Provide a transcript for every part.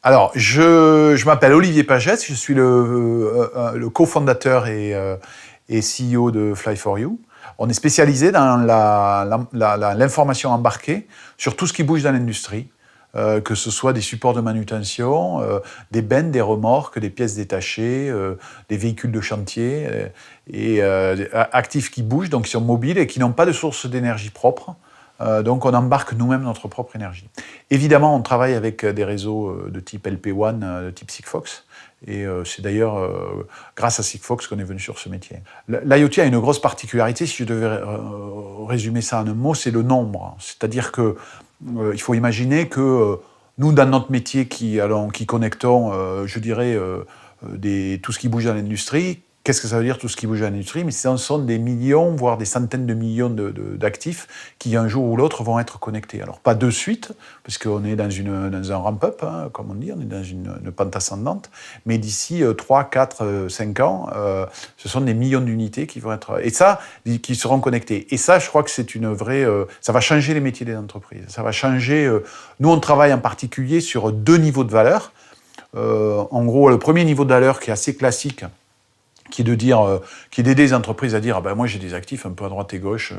Alors, je m'appelle Olivier Pagès, je suis le cofondateur et CEO de Fly4You. On est spécialisé dans l'information embarquée sur tout ce qui bouge dans l'industrie, que ce soit des supports de manutention, des bennes, des remorques, des pièces détachées, des véhicules de chantier, actifs qui bougent, donc qui sont mobiles et qui n'ont pas de source d'énergie propre. Donc on embarque nous-mêmes notre propre énergie. Évidemment, on travaille avec des réseaux de type LP1, de type Sigfox, et c'est d'ailleurs grâce à Sigfox qu'on est venu sur ce métier. L'IoT a une grosse particularité, si je devais résumer ça en un mot, c'est le nombre. C'est-à-dire que il faut imaginer que nous, dans notre métier qui connectons, je dirais, tout ce qui bouge dans l'industrie. Qu'est-ce que ça veut dire, tout ce qui bouge dans l'industrie? Mais ce sont des millions, voire des centaines de millions d'actifs qui, un jour ou l'autre, vont être connectés. Alors, pas de suite, parce qu'on est dans un ramp-up, hein, comme on dit, on est dans une pente ascendante, mais d'ici 3, 4, 5 ans, ce sont des millions d'unités qui vont être... Et ça, qui seront connectées. Et ça, je crois que c'est une vraie... ça va changer les métiers des entreprises. Ça va changer... nous, on travaille en particulier sur 2 niveaux de valeur. En gros, le premier niveau de valeur qui est assez classique, qui est d'aider les entreprises à dire ah ben moi j'ai des actifs un peu à droite et gauche,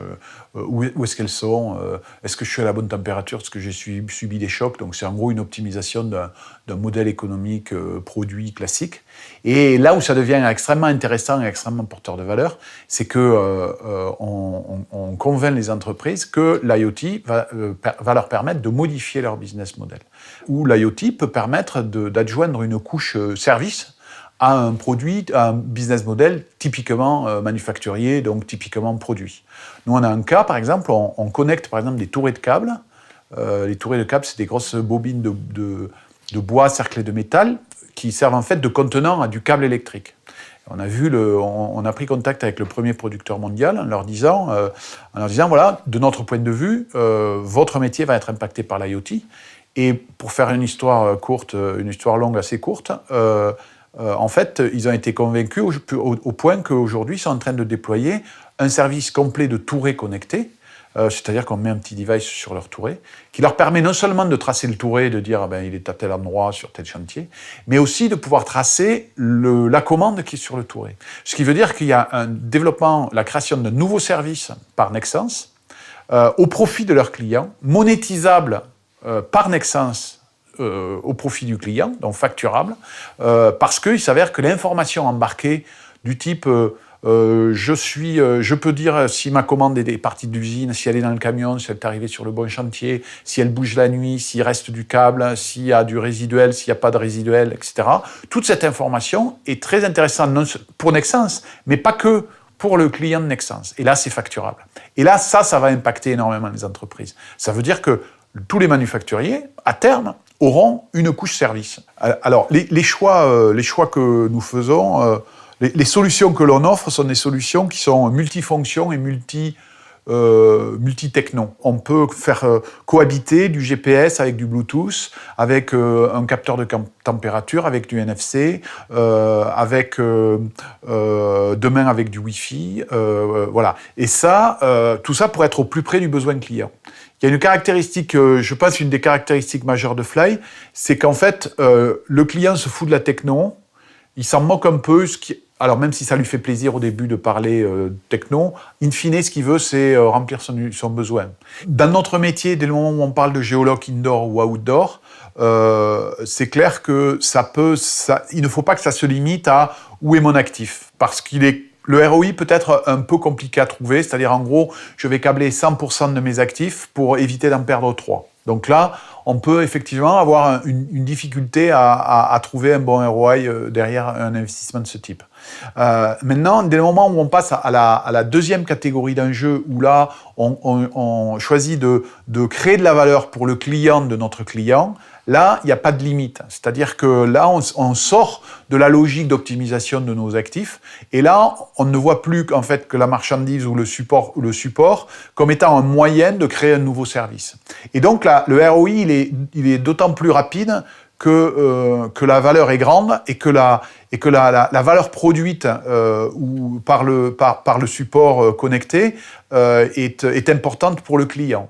où est-ce qu'elles sont, est-ce que je suis à la bonne température, est-ce que j'ai subi des chocs, donc c'est en gros une optimisation d'un modèle économique produit classique. Et là où ça devient extrêmement intéressant et extrêmement porteur de valeur, c'est que on convainc les entreprises que l'IoT va leur permettre de modifier leur business model, ou l'IoT peut permettre d'adjoindre une couche service à un produit, à un business model typiquement manufacturier, donc typiquement produit. Nous, on a un cas, par exemple, on connecte par exemple des tourées de câbles. Les tourées de câbles, c'est des grosses bobines de bois cerclées de métal qui servent en fait de contenant à du câble électrique. On a pris contact avec le premier producteur mondial en leur disant voilà, de notre point de vue, votre métier va être impacté par l'IoT. Et pour faire une histoire courte, une histoire longue assez courte, en fait, ils ont été convaincus au point qu'aujourd'hui, ils sont en train de déployer un service complet de tourées connectées, c'est-à-dire qu'on met un petit device sur leur tourée, qui leur permet non seulement de tracer le touré, de dire il est à tel endroit, sur tel chantier, mais aussi de pouvoir tracer la commande qui est sur le touré. Ce qui veut dire qu'il y a un développement, la création d'un nouveau service par Nexans, au profit de leurs clients, monétisable par Nexans, au profit du client, donc facturable, parce qu'il s'avère que l'information embarquée du type je peux dire si ma commande est partie de l'usine, si elle est dans le camion, si elle est arrivée sur le bon chantier, si elle bouge la nuit, s'il reste du câble, s'il y a du résiduel, s'il n'y a pas de résiduel, etc. Toute cette information est très intéressante pour Nexans, mais pas que pour le client de Nexans. Et là, c'est facturable. Et là, ça va impacter énormément les entreprises. Ça veut dire que tous les manufacturiers, à terme, auront une couche service. Alors, les choix que nous faisons, les solutions que l'on offre sont des solutions qui sont multifonctions et multi-techno. On peut faire cohabiter du GPS avec du Bluetooth, avec un capteur de température, avec du NFC, demain avec du Wi-Fi, voilà. Et ça, tout ça pour être au plus près du besoin client. Il y a une caractéristique, je pense, une des caractéristiques majeures de Fly, c'est qu'en fait, le client se fout de la techno, il s'en moque un peu, alors même si ça lui fait plaisir au début de parler techno, in fine, ce qu'il veut, c'est remplir son besoin. Dans notre métier, dès le moment où on parle de géologue indoor ou outdoor, c'est clair que il ne faut pas que ça se limite à où est mon actif, parce le ROI peut être un peu compliqué à trouver, c'est-à-dire en gros, je vais câbler 100% de mes actifs pour éviter d'en perdre 3. Donc là, on peut effectivement avoir une difficulté à trouver un bon ROI derrière un investissement de ce type. Maintenant, dès le moment où on passe à la deuxième catégorie d'enjeux, où là, on choisit de créer de la valeur pour le client de notre client, là, il n'y a pas de limite. C'est-à-dire que là, on sort de la logique d'optimisation de nos actifs. Et là, on ne voit plus qu'en fait que la marchandise ou le support comme étant un moyen de créer un nouveau service. Et donc là, le ROI, il est d'autant plus rapide que la valeur est grande et que la valeur produite ou par le support connecté est importante pour le client.